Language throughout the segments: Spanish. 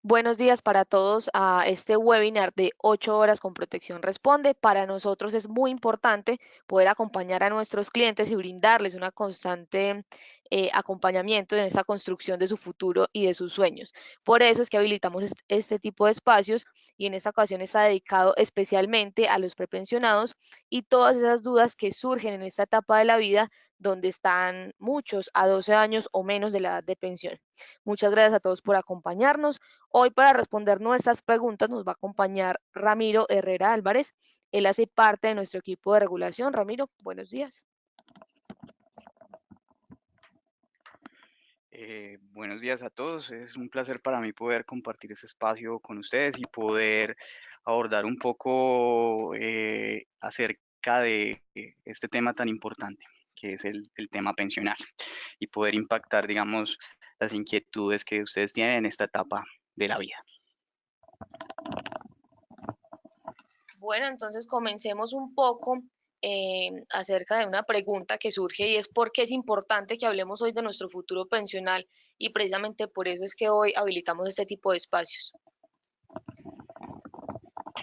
Buenos días para todos a este webinar de 8 horas con Protección Responde. Para nosotros es muy importante poder acompañar a nuestros clientes y brindarles una constante acompañamiento en esta construcción de su futuro y de sus sueños. Por eso es que habilitamos este tipo de espacios y en esta ocasión está dedicado especialmente a los prepensionados y todas esas dudas que surgen en esta etapa de la vida donde están muchos a 12 años o menos de la edad de pensión. Muchas gracias a todos por acompañarnos. Hoy para responder nuestras preguntas nos va a acompañar Ramiro Herrera Álvarez. Él hace parte de nuestro equipo de regulación. Ramiro, buenos días. Buenos días a todos. Es un placer para mí poder compartir ese espacio con ustedes y poder abordar un poco acerca de este tema tan importante, que es el tema pensional, y poder impactar, digamos, las inquietudes que ustedes tienen en esta etapa de la vida. Bueno, entonces comencemos un poco acerca de una pregunta que surge y es por qué es importante que hablemos hoy de nuestro futuro pensional y precisamente por eso es que hoy habilitamos este tipo de espacios.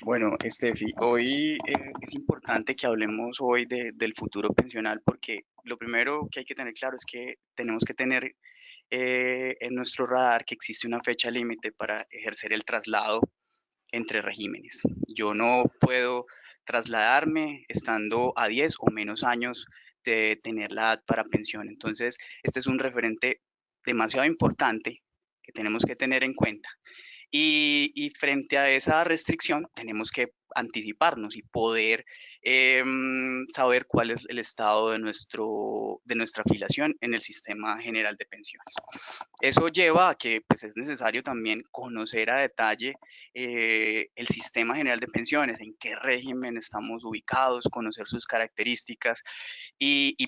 Bueno, Estefi, hoy es importante que hablemos hoy del futuro pensional porque lo primero que hay que tener claro es que tenemos que tener en nuestro radar que existe una fecha límite para ejercer el traslado entre regímenes. Yo no puedo trasladarme estando a 10 o menos años de tener la edad para pensión. Entonces, este es un referente demasiado importante que tenemos que tener en cuenta. Y frente a esa restricción tenemos que anticiparnos y poder saber cuál es el estado de nuestra afiliación en el sistema general de pensiones. Eso lleva a que pues, es necesario también conocer a detalle el sistema general de pensiones, en qué régimen estamos ubicados, conocer sus características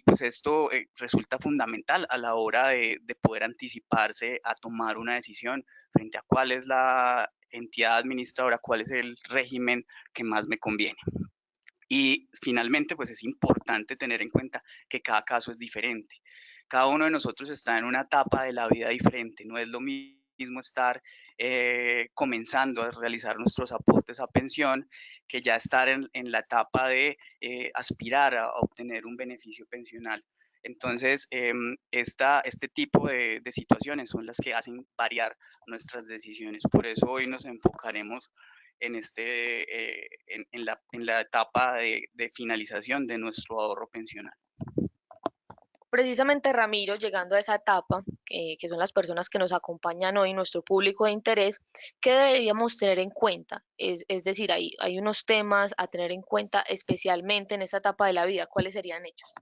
pues esto resulta fundamental a la hora de poder anticiparse a tomar una decisión frente a cuál es la entidad administradora, cuál es el régimen que más me conviene. Y finalmente, pues es importante tener en cuenta que cada caso es diferente. Cada uno de nosotros está en una etapa de la vida diferente. No es lo mismo estar comenzando a realizar nuestros aportes a pensión que ya estar en la etapa de aspirar a obtener un beneficio pensional. Entonces, este tipo de situaciones son las que hacen variar nuestras decisiones. Por eso hoy nos enfocaremos en la etapa de finalización de nuestro ahorro pensional. Precisamente Ramiro, llegando a esa etapa, que son las personas que nos acompañan hoy, nuestro público de interés, ¿qué deberíamos tener en cuenta? Es decir, hay unos temas a tener en cuenta especialmente en esta etapa de la vida. ¿Cuáles serían ellos?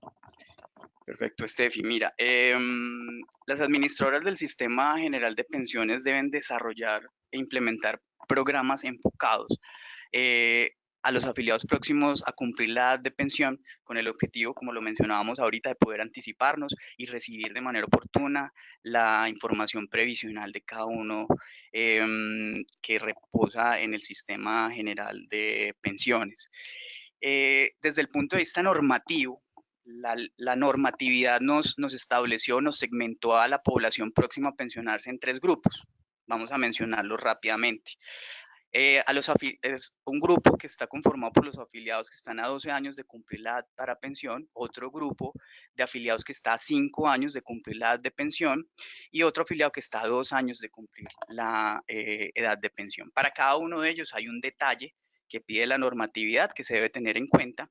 Perfecto, Steffi. Mira, las administradoras del Sistema General de Pensiones deben desarrollar e implementar programas enfocados eh, a los afiliados próximos a cumplir la edad de pensión con el objetivo, como lo mencionábamos ahorita, de poder anticiparnos y recibir de manera oportuna la información previsional de cada uno que reposa en el Sistema General de Pensiones. Desde el punto de vista normativo, la normatividad nos estableció, nos segmentó a la población próxima a pensionarse en tres grupos. Vamos a mencionarlos rápidamente. Es un grupo que está conformado por los afiliados que están a 12 años de cumplir la edad para pensión, otro grupo de afiliados que está a 5 años de cumplir la edad de pensión y otro afiliado que está a 2 años de cumplir la edad de pensión. Para cada uno de ellos hay un detalle que pide la normatividad que se debe tener en cuenta.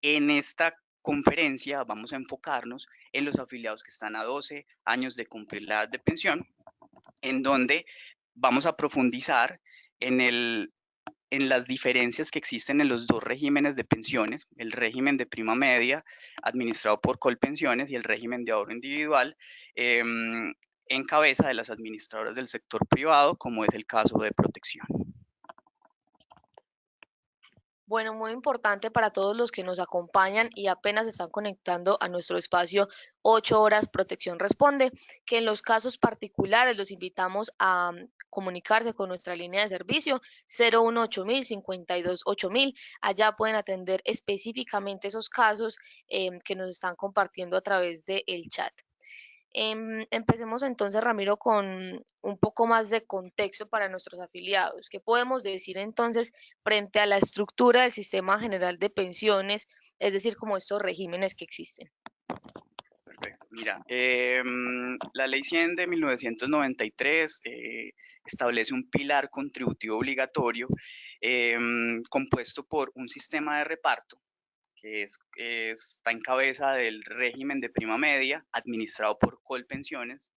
En esta conferencia vamos a enfocarnos en los afiliados que están a 12 años de cumplir la edad de pensión, en donde vamos a profundizar en en las diferencias que existen en los dos regímenes de pensiones, el régimen de prima media administrado por Colpensiones y el régimen de ahorro individual en cabeza de las administradoras del sector privado, como es el caso de Protección. Bueno, muy importante para todos los que nos acompañan y apenas se están conectando a nuestro espacio 8 horas Protección Responde, que en los casos particulares los invitamos a comunicarse con nuestra línea de servicio 018.000 52.8000. Allá pueden atender específicamente esos casos que nos están compartiendo a través del chat. Empecemos entonces, Ramiro, con un poco más de contexto para nuestros afiliados. ¿Qué podemos decir entonces frente a la estructura del sistema general de pensiones, es decir, como estos regímenes que existen? Perfecto. Mira, la Ley 100 de 1993 establece un pilar contributivo obligatorio compuesto por un sistema de reparto que está en cabeza del régimen de prima media administrado por Colpensiones,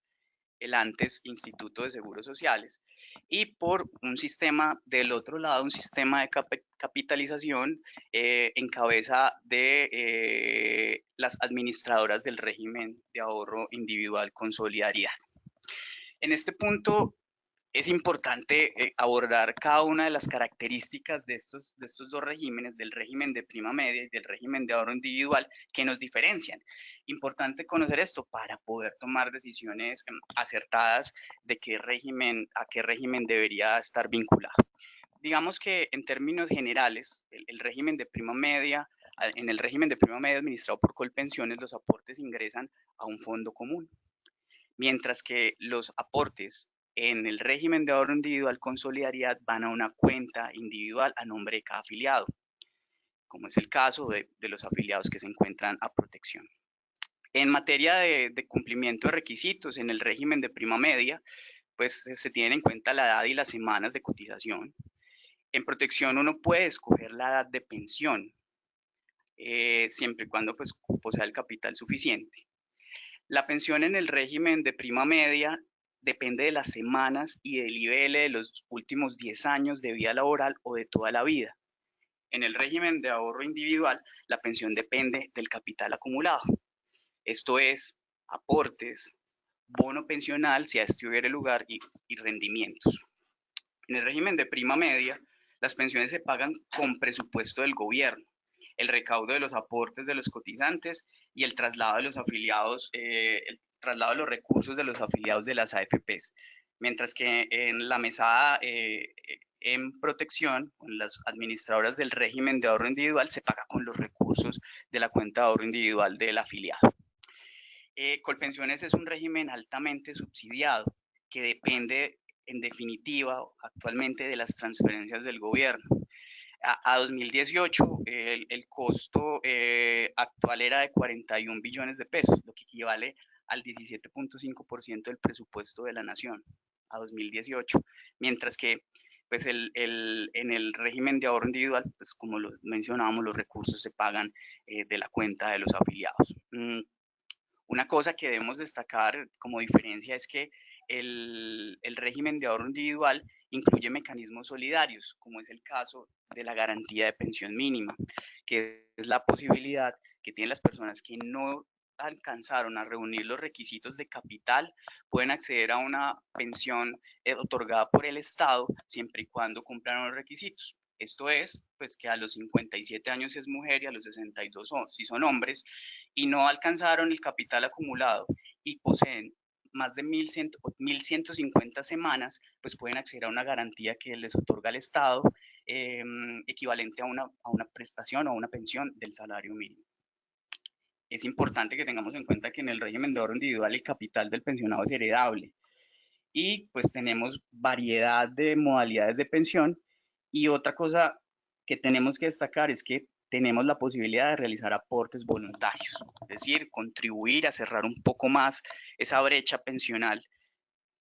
el antes Instituto de Seguros Sociales, y por un sistema del otro lado, un sistema de capitalización en cabeza de las administradoras del régimen de ahorro individual con solidaridad. En este punto es importante abordar cada una de las características de estos dos regímenes, del régimen de prima media y del régimen de ahorro individual, que nos diferencian. Importante conocer esto para poder tomar decisiones acertadas de a qué régimen debería estar vinculado. Digamos que en términos generales, el régimen de prima media, en el régimen de prima media administrado por Colpensiones, los aportes ingresan a un fondo común, mientras que los aportes en el régimen de ahorro individual con solidaridad van a una cuenta individual a nombre de cada afiliado, como es el caso de los afiliados que se encuentran a protección. En materia de cumplimiento de requisitos, en el régimen de prima media, pues se tienen en cuenta la edad y las semanas de cotización. En protección uno puede escoger la edad de pensión, siempre y cuando pues, posea el capital suficiente. La pensión en el régimen de prima media depende de las semanas y del IBL de los últimos 10 años de vida laboral o de toda la vida. En el régimen de ahorro individual, la pensión depende del capital acumulado. Esto es aportes, bono pensional, si a este hubiera lugar, y rendimientos. En el régimen de prima media, las pensiones se pagan con presupuesto del gobierno, el recaudo de los aportes de los cotizantes y el traslado de los afiliados, el traslado de los recursos de los afiliados de las AFPs. Mientras que en la mesada en protección, en las administradoras del régimen de ahorro individual, se paga con los recursos de la cuenta de ahorro individual del afiliado. Colpensiones es un régimen altamente subsidiado que depende, en definitiva, actualmente de las transferencias del gobierno. A 2018 el costo actual era de 41 billones de pesos, lo que equivale al 17.5% del presupuesto de la nación a 2018, mientras que pues en el régimen de ahorro individual, pues como lo mencionábamos, los recursos se pagan de la cuenta de los afiliados. Una cosa que debemos destacar como diferencia es que el régimen de ahorro individual incluye mecanismos solidarios, como es el caso de la garantía de pensión mínima, que es la posibilidad que tienen las personas que no alcanzaron a reunir los requisitos de capital, pueden acceder a una pensión otorgada por el Estado siempre y cuando cumplan los requisitos. Esto es, pues que a los 57 años es mujer y a los 62 si son hombres, y no alcanzaron el capital acumulado y poseen más de 1.150 semanas, pues pueden acceder a una garantía que les otorga el Estado, equivalente a una prestación o a una pensión del salario mínimo. Es importante que tengamos en cuenta que en el régimen de ahorro individual el capital del pensionado es heredable y pues tenemos variedad de modalidades de pensión. Y otra cosa que tenemos que destacar es que tenemos la posibilidad de realizar aportes voluntarios, es decir, contribuir a cerrar un poco más esa brecha pensional,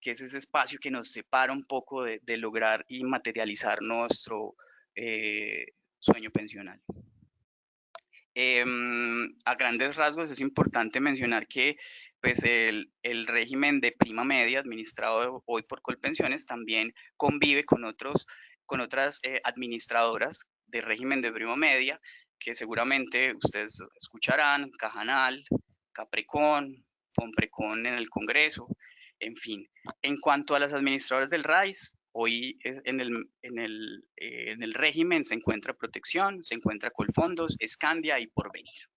que es ese espacio que nos separa un poco de lograr y materializar nuestro sueño pensional. A grandes rasgos es importante mencionar que pues el régimen de prima media administrado hoy por Colpensiones también convive con otras administradoras de régimen de prima media que seguramente ustedes escucharán: Cajanal, Caprecon, Fonprecon en el Congreso, en fin. En cuanto a las administradoras del RAIS, hoy en el régimen se encuentra Protección, se encuentra Colfondos, Escandia y Porvenir.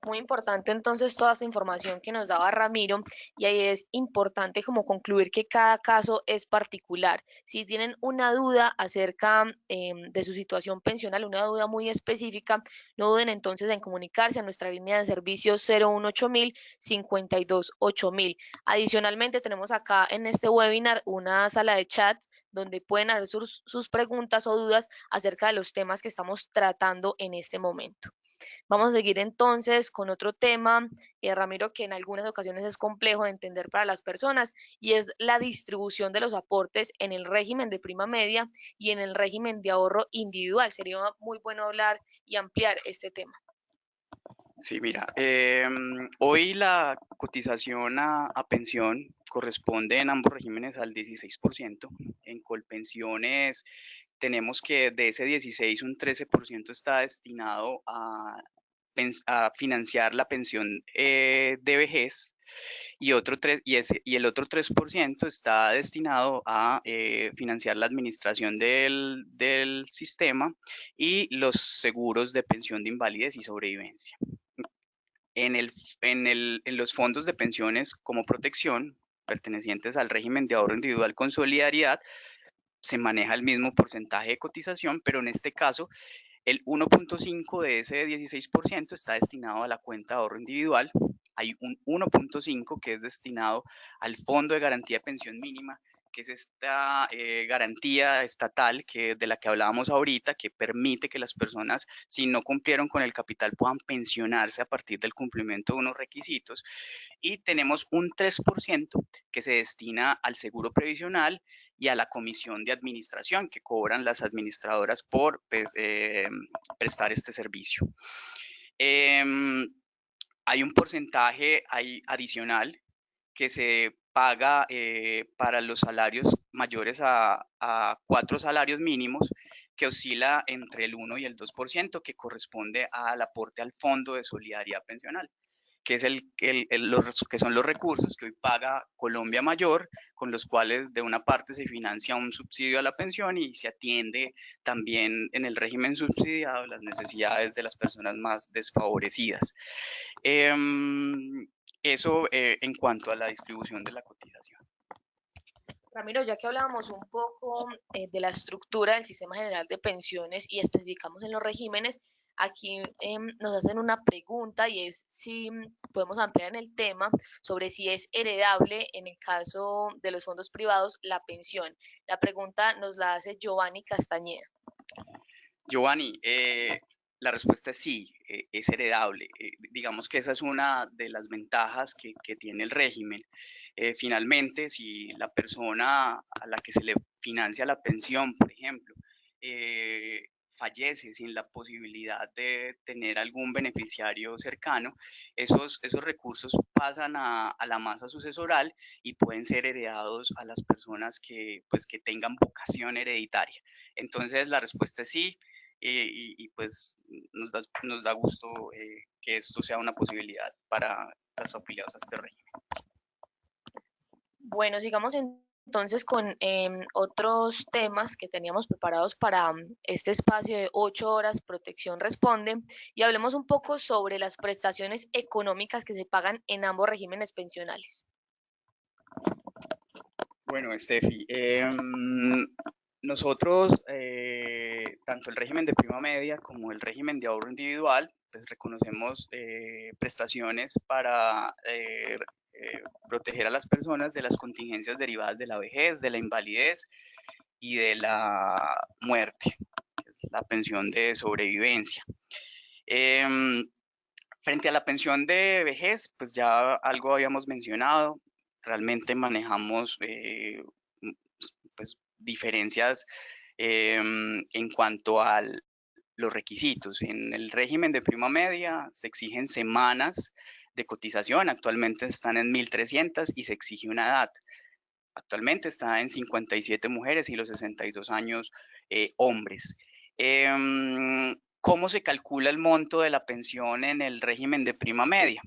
Muy importante entonces toda esta información que nos daba Ramiro, y ahí es importante como concluir que cada caso es particular. Si tienen una duda acerca de su situación pensional, una duda muy específica, no duden entonces en comunicarse a nuestra línea de servicio 018.000 52.8000. Adicionalmente tenemos acá en este webinar una sala de chat donde pueden hacer sus preguntas o dudas acerca de los temas que estamos tratando en este momento. Vamos a seguir entonces con otro tema, Ramiro, que en algunas ocasiones es complejo de entender para las personas, y es la distribución de los aportes en el régimen de prima media y en el régimen de ahorro individual. Sería muy bueno hablar y ampliar este tema. Sí, mira, hoy la cotización a pensión corresponde en ambos regímenes al 16%. En Colpensiones tenemos que de ese 16, un 13% está destinado a financiar la pensión de vejez y, y el otro 3% está destinado a financiar la administración del sistema y los seguros de pensión de invalidez y sobrevivencia. En, el, en los fondos de pensiones como protección, pertenecientes al régimen de ahorro individual con solidaridad, se maneja el mismo porcentaje de cotización, pero en este caso el 1.5 de ese 16% está destinado a la cuenta de ahorro individual. Hay un 1.5 que es destinado al Fondo de Garantía de Pensión Mínima, que es esta garantía estatal de la que hablábamos ahorita, que permite que las personas, si no cumplieron con el capital, puedan pensionarse a partir del cumplimiento de unos requisitos. Y tenemos un 3% que se destina al seguro previsional y a la comisión de administración que cobran las administradoras por pues, prestar este servicio. Eh, Hay un porcentaje adicional que se paga para los salarios mayores a 4 salarios mínimos, que oscila entre el 1 y el 2%, que corresponde al aporte al Fondo de Solidaridad Pensional, que es que son los recursos que hoy paga Colombia Mayor, con los cuales de una parte se financia un subsidio a la pensión y se atiende también en el régimen subsidiado las necesidades de las personas más desfavorecidas. Eh, Eso en cuanto a la distribución de la cotización. Ramiro, ya que hablábamos un poco de la estructura del Sistema General de Pensiones y especificamos en los regímenes, aquí nos hacen una pregunta y es si podemos ampliar en el tema sobre si es heredable en el caso de los fondos privados la pensión. La pregunta nos la hace Giovanni Castañeda. Giovanni, la respuesta es sí, es heredable. Digamos que esa es una de las ventajas que tiene el régimen. Finalmente, si la persona a la que se le financia la pensión, por ejemplo, fallece sin la posibilidad de tener algún beneficiario cercano, esos recursos pasan a la masa sucesoral y pueden ser heredados a las personas pues, que tengan vocación hereditaria. Entonces, la respuesta es sí, pues nos da gusto que esto sea una posibilidad para los afiliados a este régimen. Bueno, sigamos entonces con otros temas que teníamos preparados para este espacio de 8 horas Protección Responde, y hablemos un poco sobre las prestaciones económicas que se pagan en ambos regímenes pensionales. Bueno, Steffi, nosotros, tanto el régimen de prima media como el régimen de ahorro individual, pues reconocemos prestaciones para proteger a las personas de las contingencias derivadas de la vejez, de la invalidez y de la muerte, que es la pensión de sobrevivencia. Em, Frente a la pensión de vejez, pues ya algo habíamos mencionado, realmente manejamos pues, diferencias en cuanto a los requisitos. En el régimen de prima media se exigen semanas de cotización, actualmente están en 1.300 y se exige una edad. Actualmente está en 57 mujeres y los 62 años hombres. ¿Cómo se calcula el monto de la pensión en el régimen de prima media?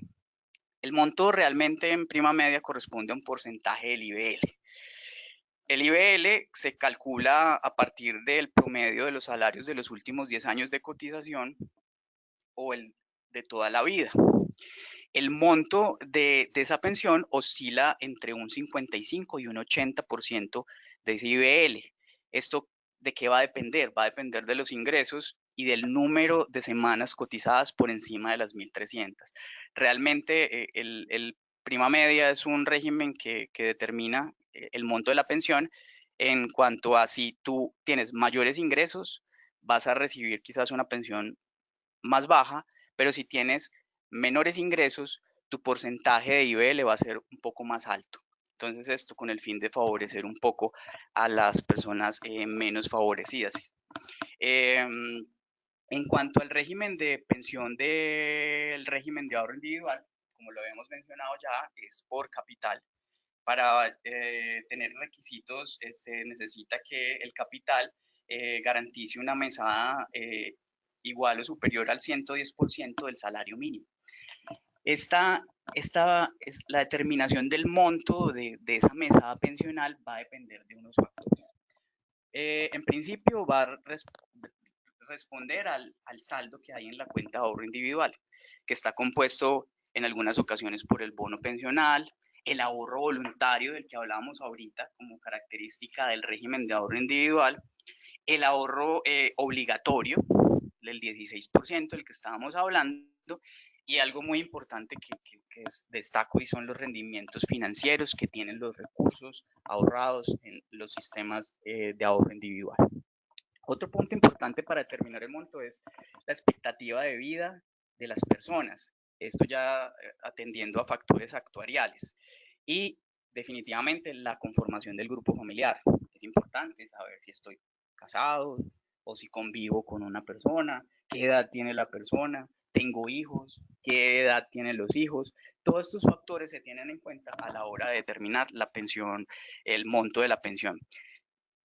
El monto realmente en prima media corresponde a un porcentaje del IBL. El IBL se calcula a partir del promedio de los salarios de los últimos 10 años de cotización o de toda la vida. El monto de esa pensión oscila entre un 55 y un 80% de ese IBL. ¿Esto de qué va a depender? Va a depender de los ingresos y del número de semanas cotizadas por encima de las 1.300. Realmente el prima media es un régimen que determina el monto de la pensión en cuanto a si tú tienes mayores ingresos, vas a recibir quizás una pensión más baja, pero si tienes menores ingresos, tu porcentaje de IBL va a ser un poco más alto. Entonces, esto con el fin de favorecer un poco a las personas menos favorecidas. En cuanto al régimen de pensión del régimen de ahorro individual, como lo habíamos mencionado ya, es por capital. Para tener requisitos se necesita que el capital garantice una mesada igual o superior al 110% del salario mínimo. Esta, esta es la determinación del monto de esa mesada pensional va a depender de unos factores. En principio va a responder al saldo que hay en la cuenta de ahorro individual, que está compuesto en algunas ocasiones por el bono pensional, el ahorro voluntario del que hablábamos ahorita como característica del régimen de ahorro individual, el ahorro obligatorio del 16% del que estábamos hablando, y algo muy importante que destaco y son los rendimientos financieros que tienen los recursos ahorrados en los sistemas de ahorro individual. Otro punto importante para determinar el monto es la expectativa de vida de las personas. Esto ya atendiendo a factores actuariales. Y definitivamente la conformación del grupo familiar. Es importante saber si estoy casado o si convivo con una persona, qué edad tiene la persona, tengo hijos, qué edad tienen los hijos. Todos estos factores se tienen en cuenta a la hora de determinar la pensión, el monto de la pensión.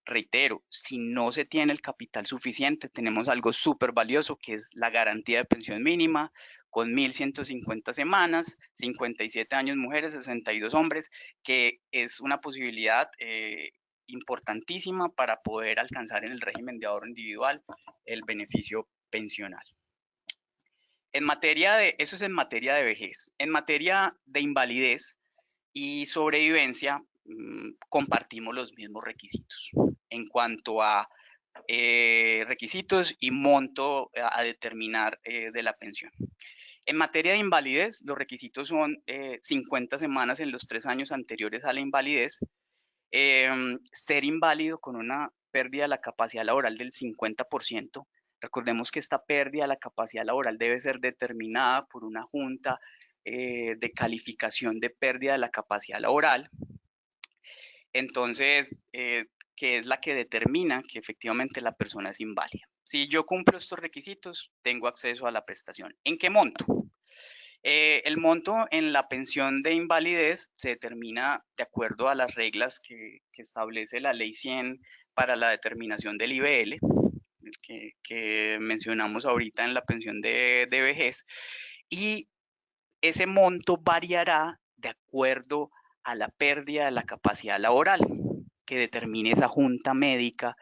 Reitero, si no se tiene el capital suficiente, tenemos algo súper valioso que es la garantía de pensión mínima con 1.150 semanas, 57 años mujeres, 62 hombres, que es una posibilidad importantísima para poder alcanzar en el régimen de ahorro individual el beneficio pensional. En materia de, eso es en materia de vejez. En materia de invalidez y sobrevivencia, compartimos los mismos requisitos en cuanto a requisitos y monto a determinar de la pensión. En materia de invalidez, los requisitos son 50 semanas en los 3 años anteriores a la invalidez, ser inválido con una pérdida de la capacidad laboral del 50%. Recordemos que esta pérdida de la capacidad laboral debe ser determinada por una junta de calificación de pérdida de la capacidad laboral. Entonces, que es la que determina que efectivamente la persona es inválida. Si yo cumplo estos requisitos, tengo acceso a la prestación. ¿En qué monto? El monto en la pensión de invalidez se determina de acuerdo a las reglas que establece la Ley 100 para la determinación del IBL, que mencionamos ahorita en la pensión de vejez, y ese monto variará de acuerdo a la pérdida de la capacidad laboral que determine esa junta médica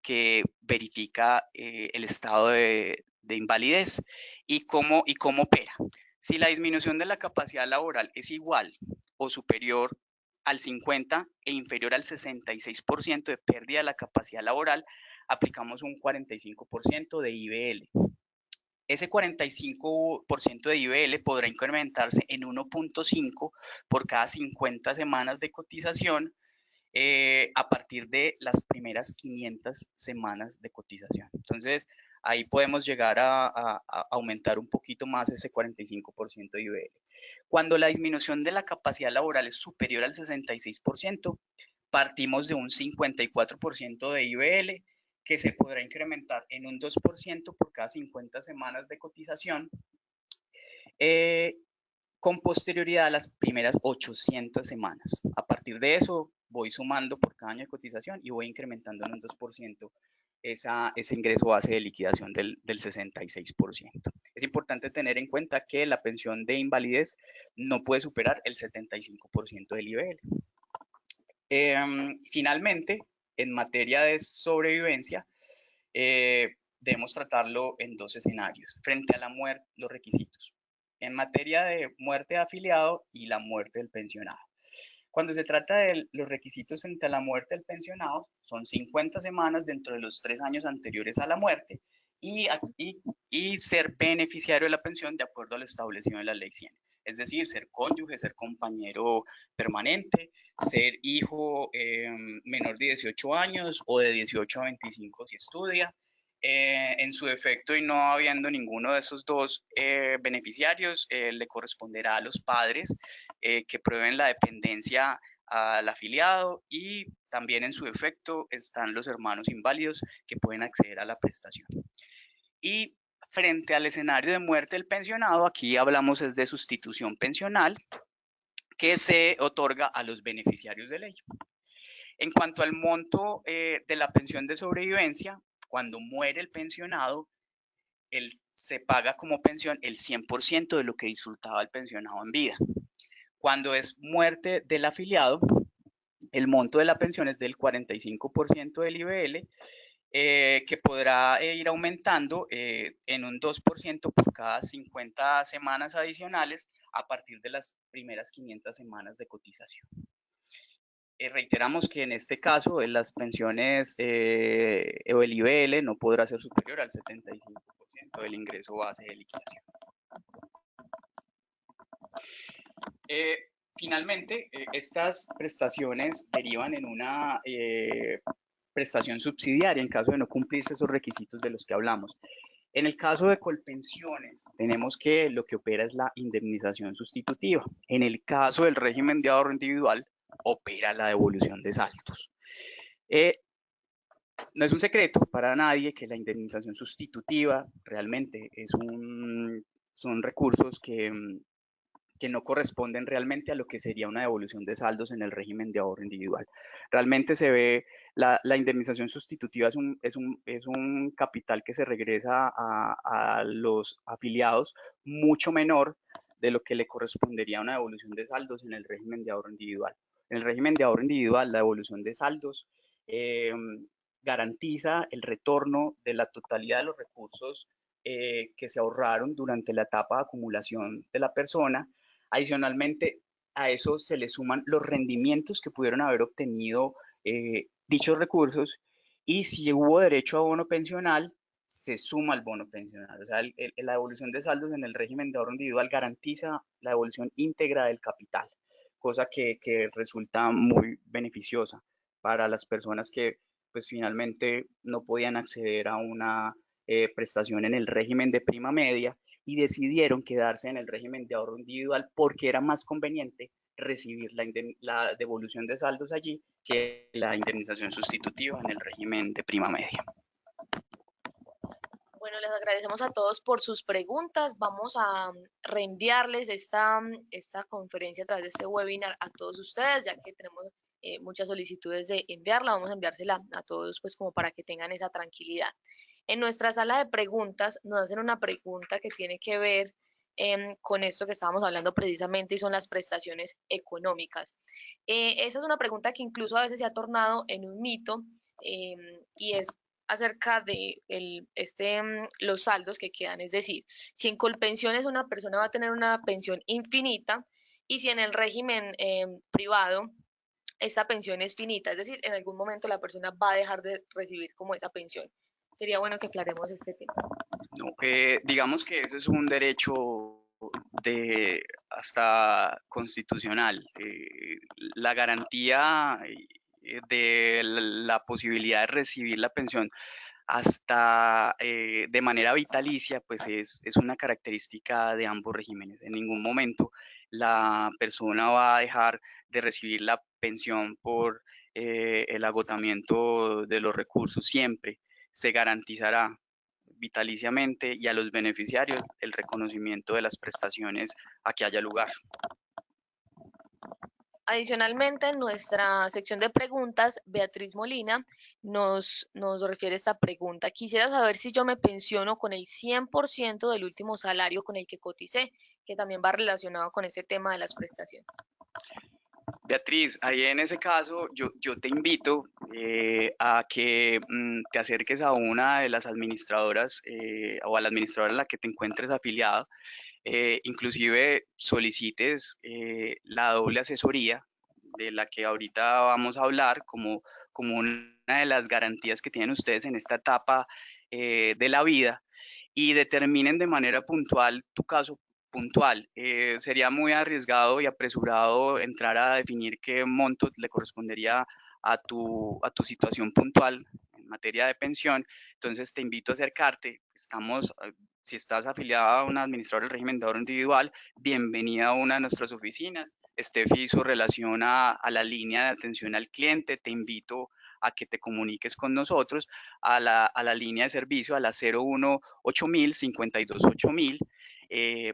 que verifica el estado de invalidez y cómo opera. Si la disminución de la capacidad laboral es igual o superior al 50 e inferior al 66% de pérdida de la capacidad laboral, aplicamos un 45% de IBL. Ese 45% de IBL podrá incrementarse en 1.5 por cada 50 semanas de cotización a partir de las primeras 500 semanas de cotización. Entonces, ahí podemos llegar a aumentar un poquito más ese 45% de IBL. Cuando la disminución de la capacidad laboral es superior al 66%, partimos de un 54% de IBL que se podrá incrementar en un 2% por cada 50 semanas de cotización, con posterioridad a las primeras 800 semanas. A partir de eso, voy sumando por cada año de cotización y voy incrementando en un 2% ese ingreso base de liquidación del 66%. Es importante tener en cuenta que la pensión de invalidez no puede superar el 75% del IBL. Finalmente, en materia de sobrevivencia, debemos tratarlo en dos escenarios. Frente a la muerte, los requisitos. En materia de muerte de afiliado y la muerte del pensionado. Cuando se trata de los requisitos frente a la muerte del pensionado, son 50 semanas dentro de los 3 años anteriores a la muerte y, y ser beneficiario de la pensión de acuerdo a lo establecido en la ley 100. Es decir, ser cónyuge, ser compañero permanente, ser hijo menor de 18 años o de 18 a 25 si estudia. En su defecto y no habiendo ninguno de esos dos beneficiarios, le corresponderá a los padres que prueben la dependencia al afiliado y también en su defecto están los hermanos inválidos que pueden acceder a la prestación. Y frente al escenario de muerte del pensionado, aquí hablamos es de sustitución pensional que se otorga a los beneficiarios de ley. En cuanto al monto de la pensión de sobrevivencia, cuando muere el pensionado, se paga como pensión el 100% de lo que disfrutaba el pensionado en vida. Cuando es muerte del afiliado, el monto de la pensión es del 45% del IBL, que podrá ir aumentando en un 2% por cada 50 semanas adicionales a partir de las primeras 500 semanas de cotización. Reiteramos que en este caso las pensiones o el IBL no podrá ser superior al 75% del ingreso base de liquidación. Finalmente, estas prestaciones derivan en una prestación subsidiaria en caso de no cumplirse esos requisitos de los que hablamos. En el caso de Colpensiones, tenemos que lo que opera es la indemnización sustitutiva. En el caso del régimen de ahorro individual, opera la devolución de saldos. No es un secreto para nadie que la indemnización sustitutiva realmente son recursos que no corresponden realmente a lo que sería una devolución de saldos en el régimen de ahorro individual. Realmente se ve, la indemnización sustitutiva es un capital que se regresa a los afiliados mucho menor de lo que le correspondería a una devolución de saldos en el régimen de ahorro individual. En el régimen de ahorro individual, la devolución de saldos garantiza el retorno de la totalidad de los recursos que se ahorraron durante la etapa de acumulación de la persona. Adicionalmente, a eso se le suman los rendimientos que pudieron haber obtenido dichos recursos y si hubo derecho a bono pensional, se suma el bono pensional. O sea, la devolución de saldos en el régimen de ahorro individual garantiza la devolución íntegra del capital, cosa que resulta muy beneficiosa para las personas que pues finalmente no podían acceder a una prestación en el régimen de prima media y decidieron quedarse en el régimen de ahorro individual porque era más conveniente recibir la devolución de saldos allí que la indemnización sustitutiva en el régimen de prima media. Bueno, les agradecemos a todos por sus preguntas. Vamos a reenviarles esta conferencia a través de este webinar a todos ustedes, ya que tenemos muchas solicitudes de enviarla. Vamos a enviársela a todos, pues como para que tengan esa tranquilidad. En nuestra sala de preguntas nos hacen una pregunta que tiene que ver con esto que estábamos hablando precisamente y son las prestaciones económicas. Esa es una pregunta que incluso a veces se ha tornado en un mito y es acerca de los saldos que quedan. Es decir, si en Colpensiones una persona va a tener una pensión infinita y si en el régimen privado esta pensión es finita, es decir, en algún momento la persona va a dejar de recibir como esa pensión. Sería bueno que aclaremos este tema. No, digamos que eso es un derecho de hasta constitucional. La garantía de la posibilidad de recibir la pensión hasta de manera vitalicia, pues es una característica de ambos regímenes. En ningún momento la persona va a dejar de recibir la pensión por el agotamiento de los recursos. Siempre se garantizará vitaliciamente y a los beneficiarios el reconocimiento de las prestaciones a que haya lugar. Adicionalmente, en nuestra sección de preguntas, Beatriz Molina nos refiere esta pregunta. Quisiera saber si yo me pensiono con el 100% del último salario con el que coticé, que también va relacionado con ese tema de las prestaciones. Beatriz, ahí en ese caso yo te invito a que te acerques a una de las administradoras o a la administradora en la que te encuentres afiliado, inclusive solicites la doble asesoría de la que ahorita vamos a hablar como una de las garantías que tienen ustedes en esta etapa de la vida y determinen de manera puntual tu caso puntual. Sería muy arriesgado y apresurado entrar a definir qué monto le correspondería a tu situación puntual en materia de pensión. Entonces te invito a acercarte. Si estás afiliada a una administradora del régimen de ahorro individual, bienvenida a una de nuestras oficinas. Steffi hizo relación a la línea de atención al cliente. Te invito a que te comuniques con nosotros a la línea de servicio, a la 01 8000 52 8000,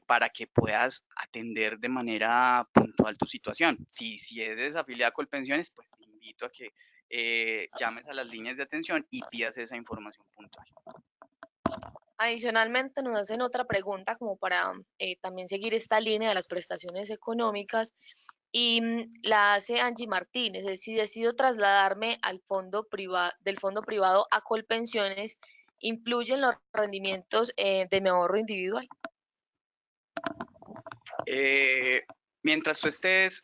para que puedas atender de manera puntual tu situación. Si eres afiliado a Colpensiones, pues te invito a que llames a las líneas de atención y pidas esa información puntual. Adicionalmente, nos hacen otra pregunta como para también seguir esta línea de las prestaciones económicas y la hace Angie Martínez. Es si decido trasladarme al del fondo privado a Colpensiones, ¿influyen los rendimientos de mi ahorro individual? Eh, Mientras tú estés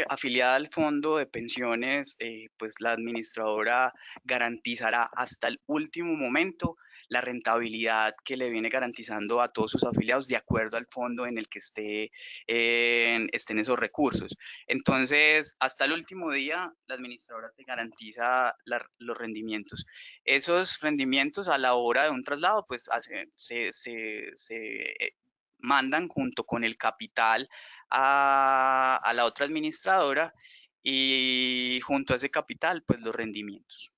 afiliada al fondo de pensiones, pues la administradora garantizará hasta el último momento la rentabilidad que le viene garantizando a todos sus afiliados de acuerdo al fondo en el que estén esos recursos. Entonces, hasta el último día, la administradora te garantiza los rendimientos. Esos rendimientos a la hora de un traslado, pues se mandan junto con el capital a la otra administradora y junto a ese capital, pues los rendimientos.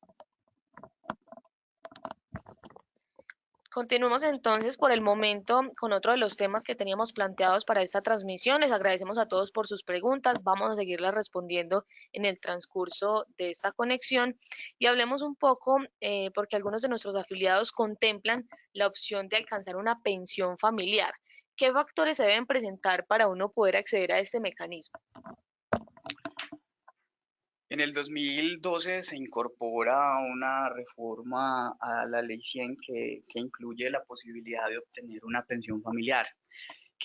Continuamos entonces por el momento con otro de los temas que teníamos planteados para esta transmisión. Les agradecemos a todos por sus preguntas. Vamos a seguirlas respondiendo en el transcurso de esta conexión y hablemos un poco porque algunos de nuestros afiliados contemplan la opción de alcanzar una pensión familiar. ¿Qué factores se deben presentar para uno poder acceder a este mecanismo? En el 2012 se incorpora una reforma a la ley 100 que incluye la posibilidad de obtener una pensión familiar.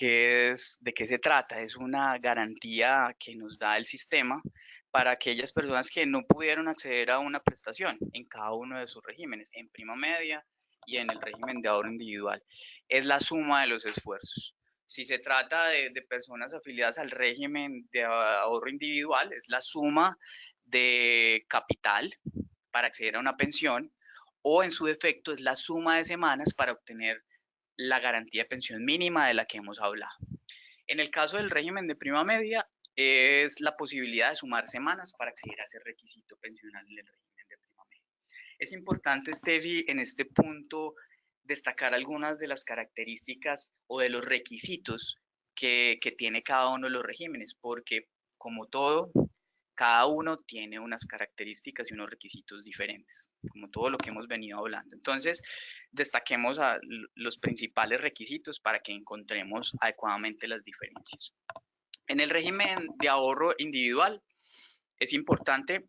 ¿De qué se trata? Es una garantía que nos da el sistema para aquellas personas que no pudieron acceder a una prestación en cada uno de sus regímenes, en prima media y en el régimen de ahorro individual. Es la suma de los esfuerzos. Si se trata de personas afiliadas al régimen de ahorro individual, es la suma de capital para acceder a una pensión o en su defecto es la suma de semanas para obtener la garantía de pensión mínima de la que hemos hablado. En el caso del régimen de prima media, es la posibilidad de sumar semanas para acceder a ese requisito pensional en el régimen de prima media. Es importante, Steffi, en este punto destacar algunas de las características o de los requisitos que tiene cada uno de los regímenes, porque como todo, cada uno tiene unas características y unos requisitos diferentes, como todo lo que hemos venido hablando. Entonces, destaquemos los principales requisitos para que encontremos adecuadamente las diferencias. En el régimen de ahorro individual, es importante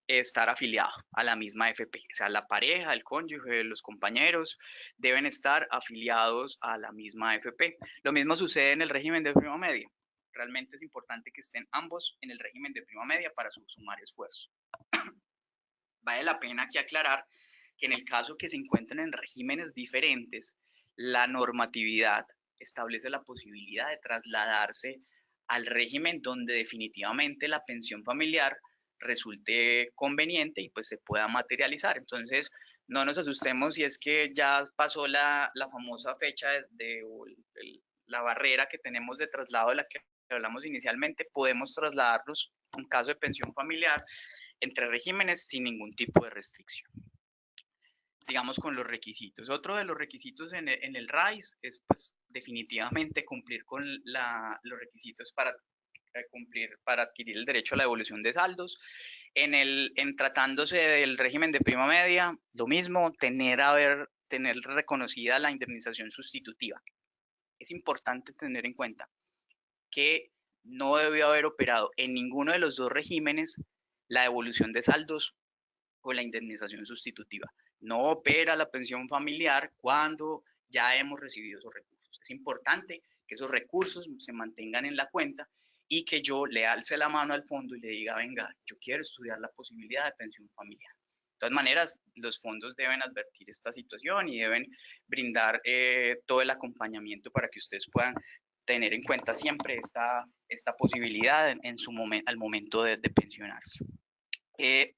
estar afiliado a la misma FP, o sea, la pareja, el cónyuge, los compañeros deben estar afiliados a la misma FP. Lo mismo sucede en el régimen de prima media. Realmente es importante que estén ambos en el régimen de prima media para sumar esfuerzo. Vale la pena aquí aclarar que en el caso que se encuentren en regímenes diferentes, la normatividad establece la posibilidad de trasladarse al régimen donde definitivamente la pensión familiar resulte conveniente y pues se pueda materializar. Entonces, no nos asustemos si es que ya pasó la famosa fecha la barrera que tenemos de traslado de la que hablamos inicialmente, podemos trasladarnos en caso de pensión familiar entre regímenes sin ningún tipo de restricción. Sigamos con los requisitos. Otro de los requisitos en el RAIS es pues definitivamente cumplir con los requisitos para adquirir el derecho a la devolución de saldos. En tratándose del régimen de prima media, lo mismo, tener reconocida la indemnización sustitutiva. Es importante tener en cuenta que no debió haber operado en ninguno de los dos regímenes la devolución de saldos o la indemnización sustitutiva. No opera la pensión familiar cuando ya hemos recibido esos recursos. Es importante que esos recursos se mantengan en la cuenta y que yo le alce la mano al fondo y le diga, venga, yo quiero estudiar la posibilidad de pensión familiar. De todas maneras, los fondos deben advertir esta situación y deben brindar todo el acompañamiento para que ustedes puedan tener en cuenta siempre esta posibilidad en su al momento de pensionarse.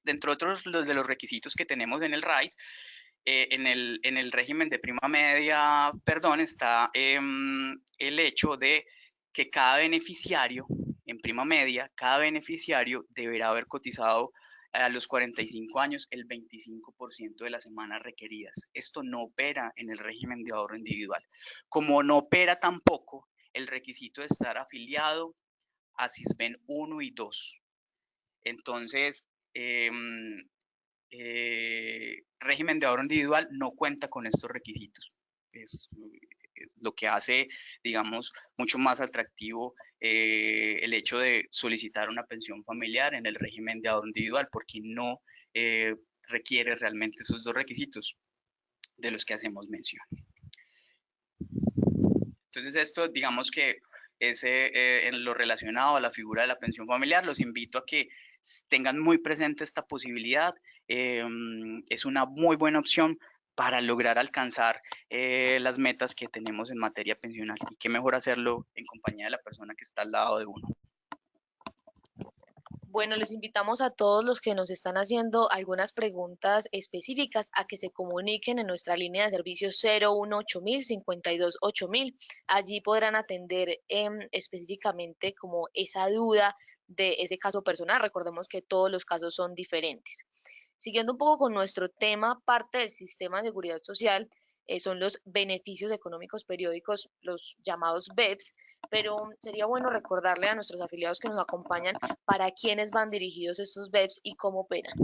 Dentro de otros de los requisitos que tenemos en el RAIS, en el régimen de prima media, perdón, está el hecho de que cada beneficiario, en prima media, cada beneficiario deberá haber cotizado a los 45 años el 25% de las semanas requeridas. Esto no opera en el régimen de ahorro individual. Como no opera tampoco el requisito de estar afiliado a CISBEN 1 y 2. Entonces, eh, régimen de ahorro individual no cuenta con estos requisitos. Es lo que hace, digamos, mucho más atractivo el hecho de solicitar una pensión familiar en el régimen de ahorro individual, porque no requiere realmente esos dos requisitos de los que hacemos mención. Entonces esto, digamos que es en lo relacionado a la figura de la pensión familiar, los invito a que tengan muy presente esta posibilidad. Es una muy buena opción para lograr alcanzar las metas que tenemos en materia pensional, y qué mejor hacerlo en compañía de la persona que está al lado de uno. Bueno, les invitamos a todos los que nos están haciendo algunas preguntas específicas a que se comuniquen en nuestra línea de servicio 018.000 52.8000. Allí podrán atender específicamente como esa duda de ese caso personal. Recordemos que todos los casos son diferentes. Siguiendo un poco con nuestro tema, parte del sistema de seguridad social son los beneficios económicos periódicos, los llamados BEPS, pero sería bueno recordarle a nuestros afiliados que nos acompañan para quiénes van dirigidos estos BEPS y cómo operan.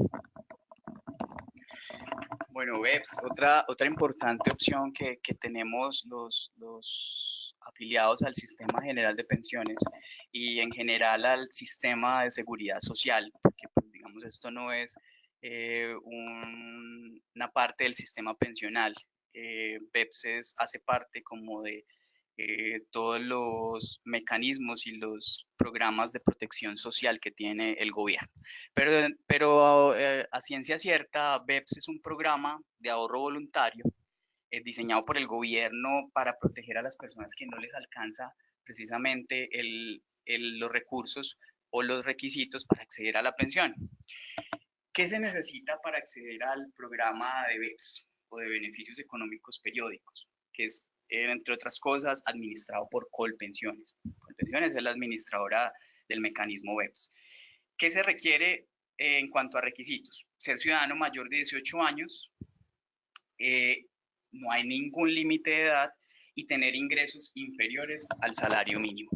Bueno, BEPS, otra importante opción que tenemos los afiliados al Sistema General de Pensiones y en general al Sistema de Seguridad Social, porque pues digamos esto no es una parte del sistema pensional. BEPS hace parte como de todos los mecanismos y los programas de protección social que tiene el gobierno. Pero a ciencia cierta, BEPS es un programa de ahorro voluntario diseñado por el gobierno para proteger a las personas que no les alcanza precisamente los recursos o los requisitos para acceder a la pensión. ¿Qué se necesita para acceder al programa de BEPS o de beneficios económicos periódicos? Que es, entre otras cosas, administrado por Colpensiones. Colpensiones es la administradora del mecanismo BEPS. ¿Qué se requiere en cuanto a requisitos? Ser ciudadano mayor de 18 años, no hay ningún límite de edad y tener ingresos inferiores al salario mínimo.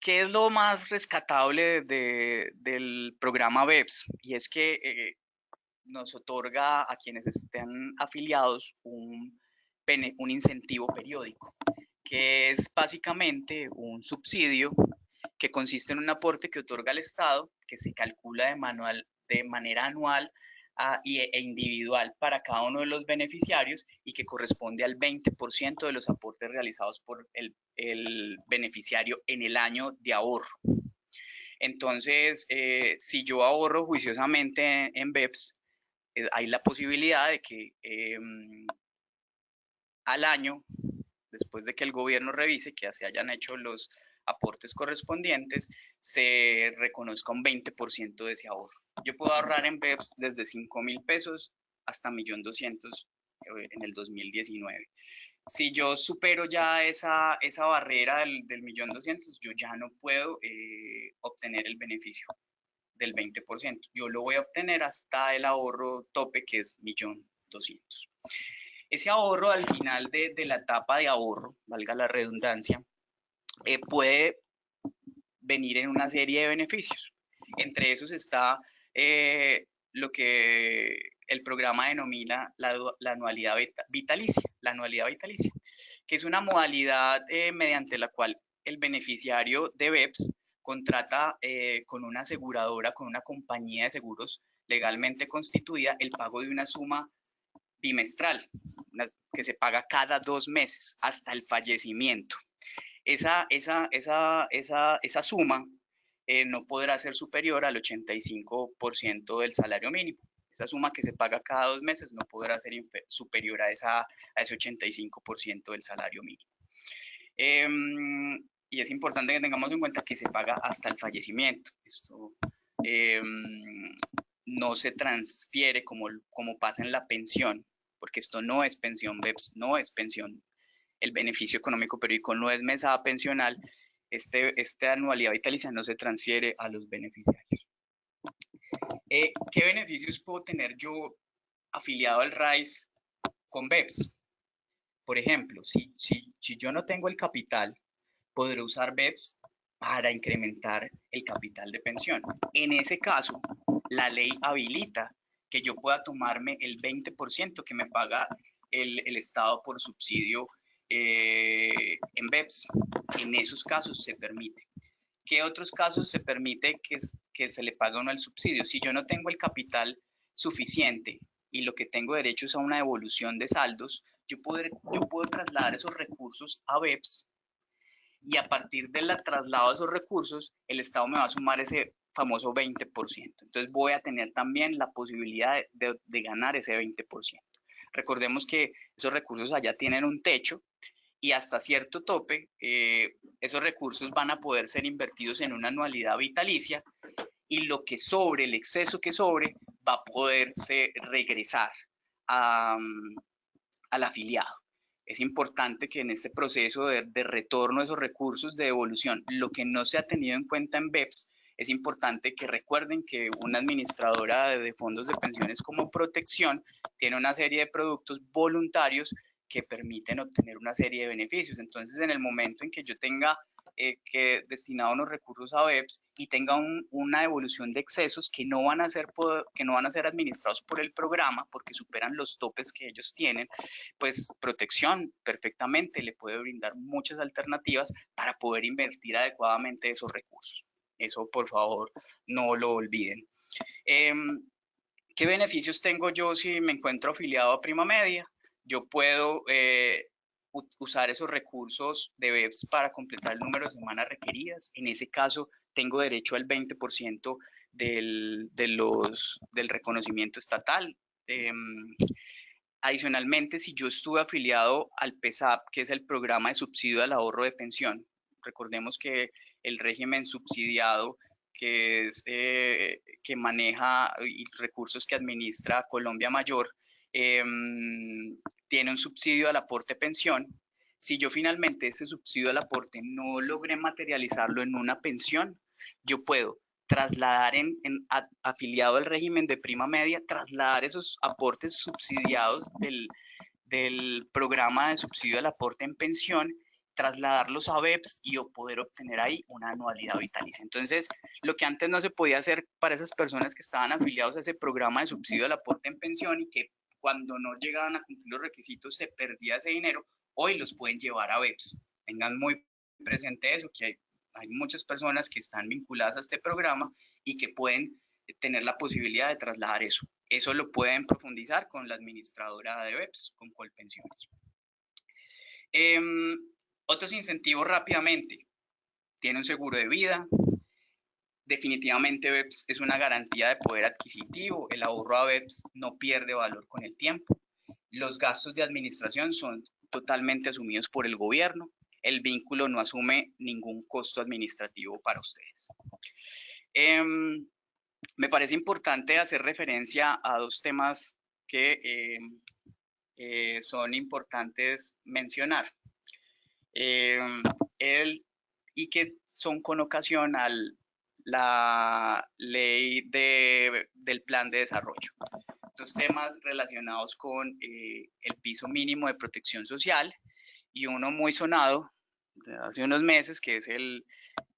¿Qué es lo más rescatable del programa BEPS? Y es que nos otorga a quienes estén afiliados un incentivo periódico, que es básicamente un subsidio que consiste en un aporte que otorga el Estado, que se calcula de manera anual e individual para cada uno de los beneficiarios y que corresponde al 20% de los aportes realizados por el beneficiario en el año de ahorro. Entonces, si yo ahorro juiciosamente en BEPS, hay la posibilidad de que al año, después de que el gobierno revise que se hayan hecho los aportes correspondientes, se reconozca un 20% de ese ahorro. Yo puedo ahorrar en BEPS desde 5.000 pesos hasta 1.200.000 en el 2019. Si yo supero ya esa barrera del 1.200.000, yo ya no puedo obtener el beneficio del 20%. Yo lo voy a obtener hasta el ahorro tope, que es 1.200.000. Ese ahorro al final de la etapa de ahorro, valga la redundancia, puede venir en una serie de beneficios. Entre esos está lo que el programa denomina la anualidad vitalicia, que es una modalidad mediante la cual el beneficiario de BEPS contrata con una aseguradora, con una compañía de seguros legalmente constituida, el pago de una suma bimestral, que se paga cada 2 meses hasta el fallecimiento. Esa suma no podrá ser superior al 85% del salario mínimo. Esa suma que se paga cada 2 meses no podrá ser superior a ese 85% del salario mínimo. Y es importante que tengamos en cuenta que se paga hasta el fallecimiento. Esto no se transfiere como pasa en la pensión, porque esto no es pensión BEPS, no es pensión, el beneficio económico periódico no es mesada pensional. Esta anualidad vitalicia no se transfiere a los beneficiarios. ¿Qué beneficios puedo tener yo afiliado al RAIS con BEPS? Por ejemplo, si yo no tengo el capital, podré usar BEPS para incrementar el capital de pensión. En ese caso, la ley habilita que yo pueda tomarme el 20% que me paga el Estado por subsidio en BEPS. En esos casos se permite. ¿Qué otros casos se permite que se le pague a uno el subsidio? Si yo no tengo el capital suficiente y lo que tengo derecho es a una devolución de saldos, yo puedo trasladar esos recursos a BEPS y a partir del traslado de esos recursos, el Estado me va a sumar ese famoso 20%. Entonces voy a tener también la posibilidad de ganar ese 20%. Recordemos que esos recursos allá tienen un techo y hasta cierto tope, esos recursos van a poder ser invertidos en una anualidad vitalicia y lo que sobre, el exceso que sobre, va a poderse regresar a, al afiliado. Es importante que en este proceso de retorno de esos recursos, de devolución, lo que no se ha tenido en cuenta en BEPS, es importante que recuerden que una administradora de fondos de pensiones como Protección tiene una serie de productos voluntarios que permiten obtener una serie de beneficios. Entonces, en el momento en que yo tenga que destinar unos recursos a BEPS y tenga una devolución de excesos que no van a ser administrados por el programa porque superan los topes que ellos tienen, pues Protección perfectamente le puede brindar muchas alternativas para poder invertir adecuadamente esos recursos. Eso, por favor, no lo olviden. ¿Qué beneficios tengo yo si me encuentro afiliado a Prima Media? Yo puedo usar esos recursos de BEPS para completar el número de semanas requeridas. En ese caso, tengo derecho al 20% del reconocimiento estatal. Adicionalmente, si yo estuve afiliado al PESAP, que es el programa de subsidio al ahorro de pensión, recordemos que el régimen subsidiado que maneja y recursos que administra Colombia Mayor, tiene un subsidio al aporte pensión. Si yo finalmente ese subsidio al aporte no logré materializarlo en una pensión, yo puedo trasladar afiliado al régimen de prima media, trasladar esos aportes subsidiados del programa de subsidio al aporte en pensión, trasladarlos a BEPS y poder obtener ahí una anualidad vitalicia. Entonces, lo que antes no se podía hacer para esas personas que estaban afiliados a ese programa de subsidio al aporte en pensión y que cuando no llegaban a cumplir los requisitos se perdía ese dinero, hoy los pueden llevar a BEPS. Tengan muy presente eso, que hay muchas personas que están vinculadas a este programa y que pueden tener la posibilidad de trasladar eso. Eso lo pueden profundizar con la administradora de BEPS, con Colpensiones. Otros incentivos rápidamente. Tiene un seguro de vida. Definitivamente BEPS es una garantía de poder adquisitivo. El ahorro a BEPS no pierde valor con el tiempo. Los gastos de administración son totalmente asumidos por el gobierno. El vínculo no asume ningún costo administrativo para ustedes. Me parece importante hacer referencia a dos temas que son importantes mencionar y que son con ocasión a la ley del plan de desarrollo. Estos temas relacionados con el piso mínimo de protección social y uno muy sonado de hace unos meses que es el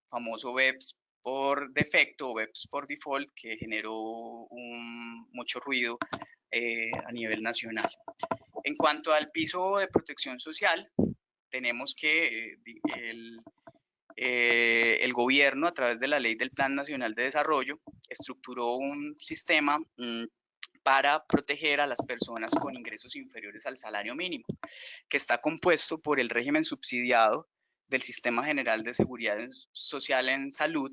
famoso BEPS por defecto o BEPS por default que generó mucho ruido a nivel nacional. En cuanto al piso de protección social, tenemos que el gobierno, a través de la ley del Plan Nacional de Desarrollo, estructuró un sistema para proteger a las personas con ingresos inferiores al salario mínimo, que está compuesto por el régimen subsidiado del Sistema General de Seguridad Social en Salud,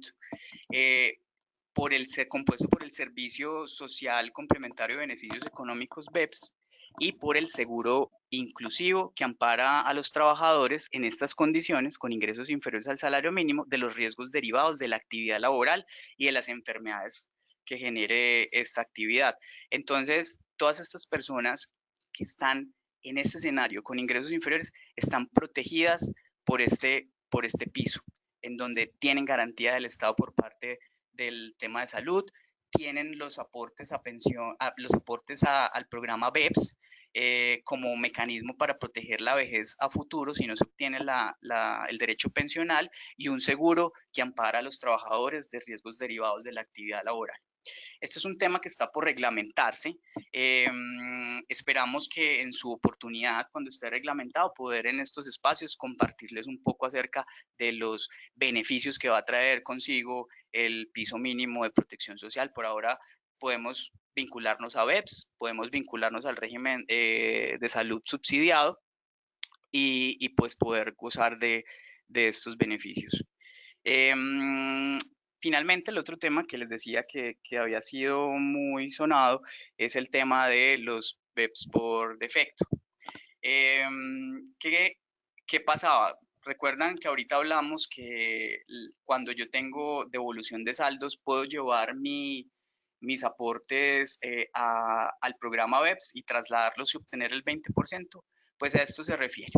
compuesto por el Servicio Social Complementario de Beneficios Económicos BEPS y por el seguro inclusivo que ampara a los trabajadores en estas condiciones con ingresos inferiores al salario mínimo de los riesgos derivados de la actividad laboral y de las enfermedades que genere esta actividad. Entonces, todas estas personas que están en este escenario con ingresos inferiores están protegidas por este piso, en donde tienen garantía del Estado por parte del tema de salud, tienen los aportes a pensión, los aportes al programa BEPS como mecanismo para proteger la vejez a futuro si no se obtiene el derecho pensional, y un seguro que ampara a los trabajadores de riesgos derivados de la actividad laboral. Este es un tema que está por reglamentarse. Esperamos que en su oportunidad, cuando esté reglamentado, poder en estos espacios compartirles un poco acerca de los beneficios que va a traer consigo el piso mínimo de protección social. Por ahora podemos vincularnos a BEPS, podemos vincularnos al régimen de salud subsidiado y pues poder gozar de estos beneficios. Finalmente, el otro tema que les decía que había sido muy sonado es el tema de los BEPS por defecto. ¿Qué, ¿Qué pasaba? Recuerdan que ahorita hablamos que cuando yo tengo devolución de saldos puedo llevar mis aportes al programa BEPS y trasladarlos y obtener el 20%. Pues a esto se refiere.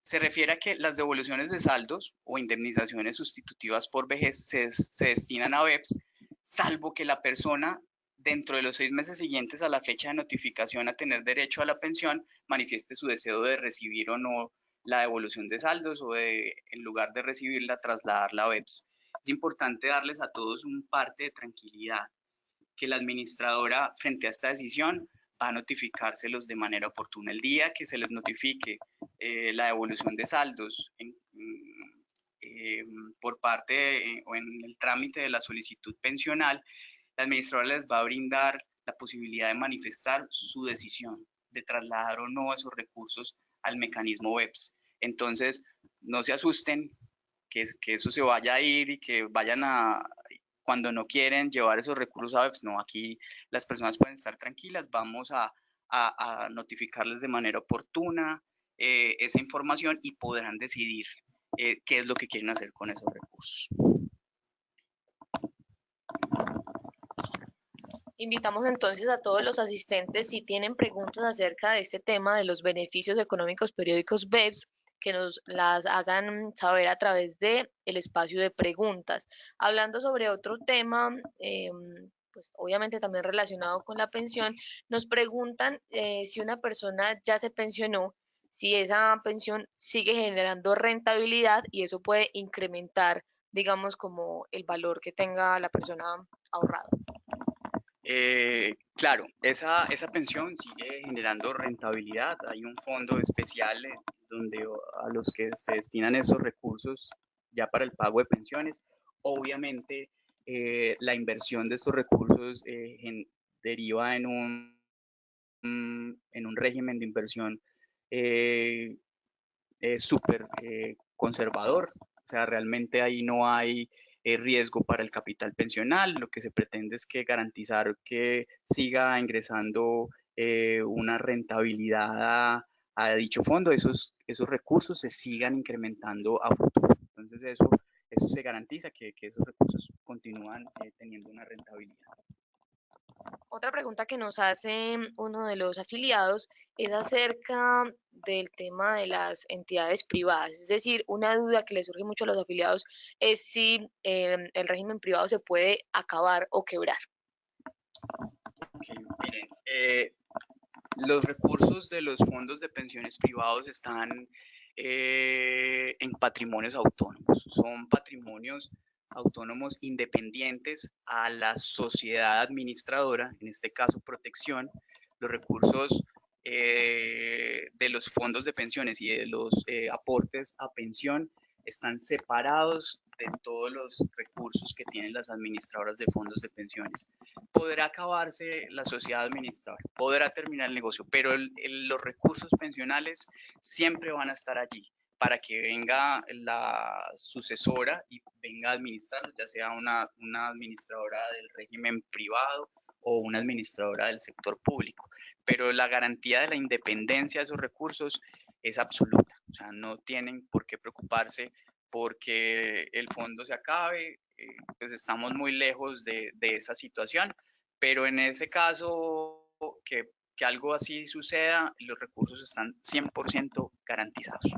Se refiere a que las devoluciones de saldos o indemnizaciones sustitutivas por vejez se destinan a BEPS, salvo que la persona dentro de los 6 meses siguientes a la fecha de notificación a tener derecho a la pensión manifieste su deseo de recibir o no la devolución de saldos o de, en lugar de recibirla, trasladarla a BEPS. Es importante darles a todos un parte de tranquilidad, que la administradora frente a esta decisión va a notificárselos de manera oportuna. El día que se les notifique la devolución de saldos por parte o en el trámite de la solicitud pensional, la administradora les va a brindar la posibilidad de manifestar su decisión de trasladar o no esos recursos al mecanismo BEPS. Entonces, no se asusten que eso se vaya a ir y que vayan a, cuando no quieren llevar esos recursos a BEPS. No, aquí las personas pueden estar tranquilas, vamos a notificarles de manera oportuna esa información y podrán decidir qué es lo que quieren hacer con esos recursos. Invitamos entonces a todos los asistentes, si tienen preguntas acerca de este tema de los beneficios económicos periódicos BEPS, que nos las hagan saber a través de el espacio de preguntas. Hablando sobre otro tema, pues obviamente también relacionado con la pensión, nos preguntan si una persona ya se pensionó, si esa pensión sigue generando rentabilidad y eso puede incrementar, digamos, como el valor que tenga la persona ahorrado. Claro, esa pensión sigue generando rentabilidad. Hay un fondo especial donde a los que se destinan esos recursos ya para el pago de pensiones. Obviamente, la inversión de estos recursos deriva en un régimen de inversión eh, súper conservador. O sea, realmente ahí no hay riesgo para el capital pensional. Lo que se pretende es que garantizar que siga ingresando una rentabilidad a dicho fondo, esos recursos se sigan incrementando a futuro. Entonces eso se garantiza que esos recursos continúan teniendo una rentabilidad. Otra pregunta que nos hace uno de los afiliados es acerca del tema de las entidades privadas. Es decir, una duda que le surge mucho a los afiliados es si el régimen privado se puede acabar o quebrar. Okay, miren, los recursos de los fondos de pensiones privados están en patrimonios autónomos. Son patrimonios autónomos independientes a la sociedad administradora, en este caso Protección. Los recursos de los fondos de pensiones y de los aportes a pensión están separados de todos los recursos que tienen las administradoras de fondos de pensiones. Podrá acabarse la sociedad administradora, podrá terminar el negocio, pero los recursos pensionales siempre van a estar allí para que venga la sucesora y venga a administrar, ya sea una administradora del régimen privado o una administradora del sector público. Pero la garantía de la independencia de esos recursos es absoluta. O sea, no tienen por qué preocuparse porque el fondo se acabe, pues estamos muy lejos de esa situación, pero en ese caso que algo así suceda, los recursos están 100% garantizados.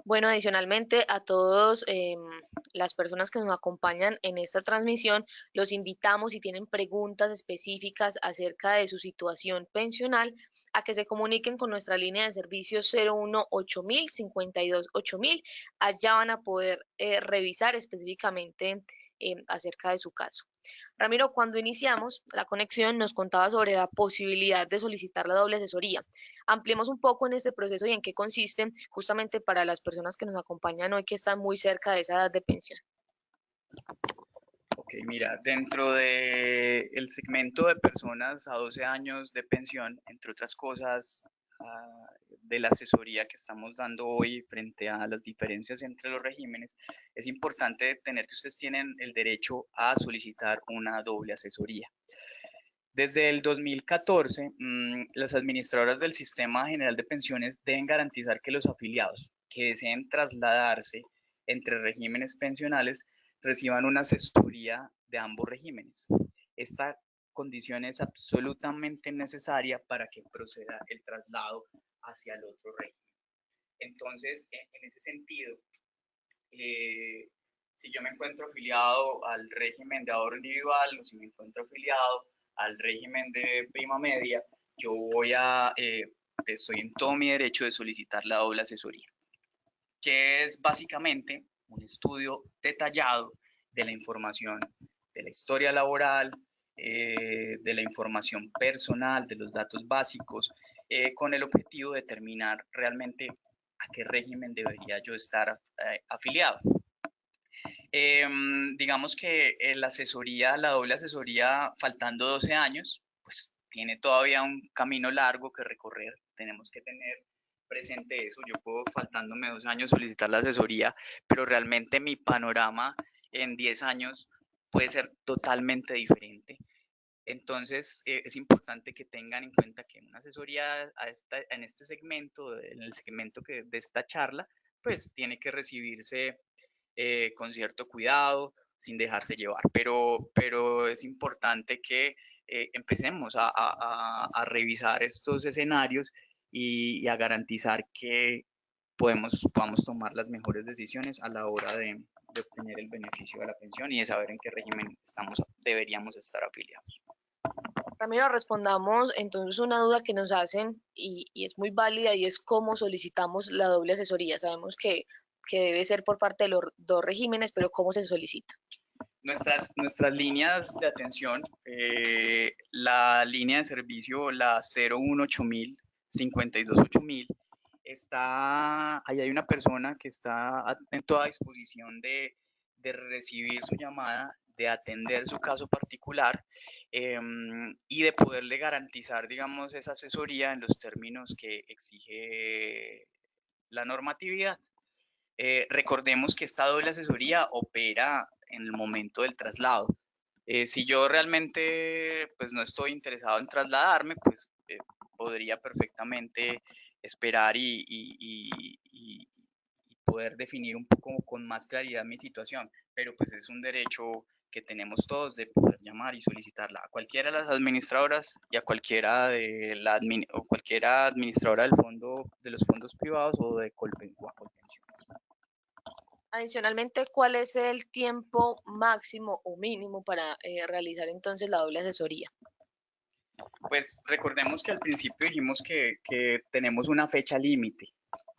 Bueno, adicionalmente a todos las personas que nos acompañan en esta transmisión, los invitamos si tienen preguntas específicas acerca de su situación pensional a que se comuniquen con nuestra línea de servicio 01 8000 52 8000. Allá van a poder revisar específicamente acerca de su caso. Ramiro, cuando iniciamos la conexión nos contaba sobre la posibilidad de solicitar la doble asesoría. Ampliemos un poco en este proceso y en qué consiste, justamente para las personas que nos acompañan hoy que están muy cerca de esa edad de pensión. Ok, mira, dentro del segmento de personas a 12 años de pensión, entre otras cosas, de la asesoría que estamos dando hoy frente a las diferencias entre los regímenes, es importante tener que ustedes tienen el derecho a solicitar una doble asesoría. Desde el 2014, las administradoras del Sistema General de Pensiones deben garantizar que los afiliados que deseen trasladarse entre regímenes pensionales reciban una asesoría de ambos regímenes. Esta condición es absolutamente necesaria para que proceda el traslado hacia el otro régimen. Entonces, en ese sentido, si yo me encuentro afiliado al régimen de ahorro individual o si me encuentro afiliado al régimen de prima media, yo estoy en todo mi derecho de solicitar la doble asesoría, que es básicamente un estudio detallado de la información de la historia laboral, de la información personal, de los datos básicos, con el objetivo de determinar realmente a qué régimen debería yo estar afiliado. Digamos que la asesoría, la doble asesoría, faltando 12 años, pues tiene todavía un camino largo que recorrer. Tenemos que tener presente eso. Yo puedo, faltándome 12 años, solicitar la asesoría, pero realmente mi panorama en 10 años puede ser totalmente diferente. Entonces, es importante que tengan en cuenta que una asesoría en este segmento, en el segmento de esta charla, pues tiene que recibirse con cierto cuidado, sin dejarse llevar. Pero es importante que empecemos a revisar estos escenarios y a garantizar que podamos tomar las mejores decisiones a la hora de obtener el beneficio de la pensión y de saber en qué régimen deberíamos estar afiliados. Ramiro, respondamos entonces una duda que nos hacen y es muy válida y es cómo solicitamos la doble asesoría. Sabemos que debe ser por parte de los dos regímenes, pero ¿cómo se solicita? Nuestras líneas de atención, la línea de servicio, la 018000, 528.000, ahí hay una persona que está en toda disposición de recibir su llamada, de atender su caso particular y de poderle garantizar, digamos, esa asesoría en los términos que exige la normatividad. Recordemos que esta doble asesoría opera en el momento del traslado. Si yo realmente pues no estoy interesado en trasladarme, pues podría perfectamente esperar y poder definir un poco con más claridad mi situación, pero pues es un derecho que tenemos todos de poder llamar y solicitarla a cualquiera de las administradoras y a cualquiera o cualquiera administradora del fondo, de los fondos privados o de Colpensiones. Adicionalmente, ¿cuál es el tiempo máximo o mínimo para realizar entonces la doble asesoría? Pues recordemos que al principio dijimos que tenemos una fecha límite.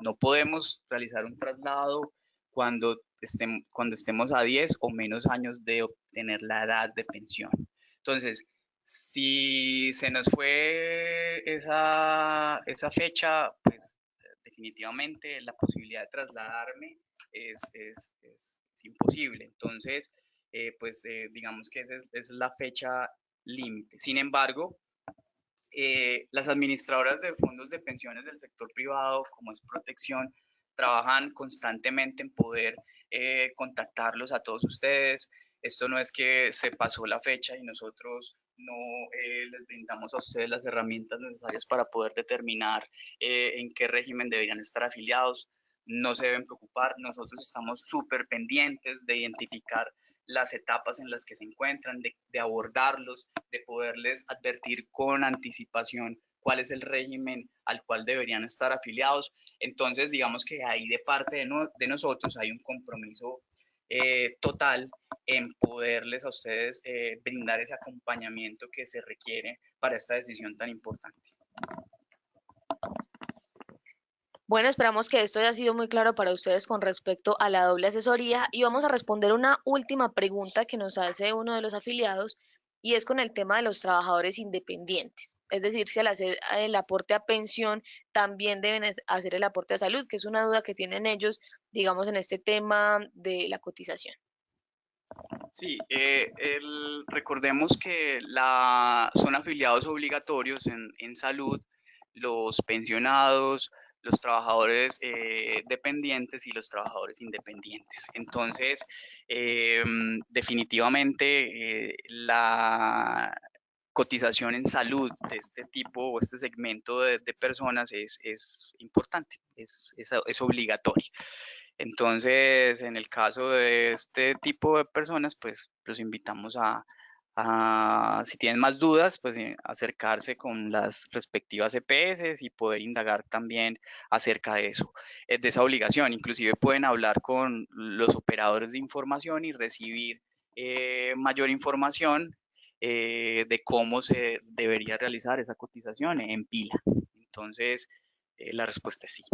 No podemos realizar un traslado cuando estemos a 10 o menos años de obtener la edad de pensión. Entonces, Si se nos fue esa fecha, pues definitivamente la posibilidad de trasladarme es imposible. Entonces, digamos que esa es la fecha límite. Sin embargo, las administradoras de fondos de pensiones del sector privado, como es Protección, trabajan constantemente en poder contactarlos a todos ustedes. Esto no es que se pasó la fecha y nosotros no les brindamos a ustedes las herramientas necesarias para poder determinar en qué régimen deberían estar afiliados. No se deben preocupar, nosotros estamos súper pendientes de identificar las etapas en las que se encuentran, de abordarlos, de poderles advertir con anticipación cuál es el régimen al cual deberían estar afiliados. Entonces, digamos que ahí de parte de nosotros hay un compromiso total en poderles a ustedes brindar ese acompañamiento que se requiere para esta decisión tan importante. Bueno, esperamos que esto haya sido muy claro para ustedes con respecto a la doble asesoría y vamos a responder una última pregunta que nos hace uno de los afiliados y es con el tema de los trabajadores independientes. Es decir, si al hacer el aporte a pensión también deben hacer el aporte a salud, que es una duda que tienen ellos, digamos, en este tema de la cotización. Sí, recordemos que son afiliados obligatorios en salud los pensionados, los trabajadores dependientes y los trabajadores independientes. Entonces, definitivamente la cotización en salud de este tipo o este segmento de personas es importante, es obligatoria. Entonces, en el caso de este tipo de personas, pues los invitamos si tienen más dudas, pues acercarse con las respectivas EPS y poder indagar también acerca de eso, de esa obligación. Inclusive pueden hablar con los operadores de información y recibir mayor información de cómo se debería realizar esa cotización en pila. Entonces, la respuesta es sí.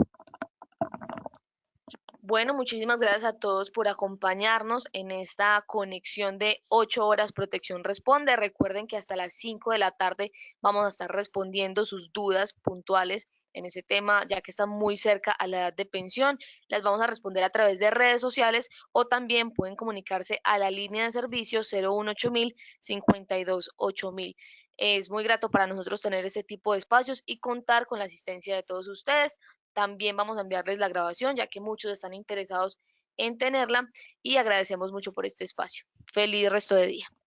Bueno, muchísimas gracias a todos por acompañarnos en esta conexión de 8 horas Protección Responde. Recuerden que hasta las 5 de la tarde vamos a estar respondiendo sus dudas puntuales en ese tema, ya que están muy cerca a la edad de pensión. Las vamos a responder a través de redes sociales o también pueden comunicarse a la línea de servicio 018000 528000. Es muy grato para nosotros tener ese tipo de espacios y contar con la asistencia de todos ustedes. También vamos a enviarles la grabación, ya que muchos están interesados en tenerla y agradecemos mucho por este espacio. Feliz resto de día.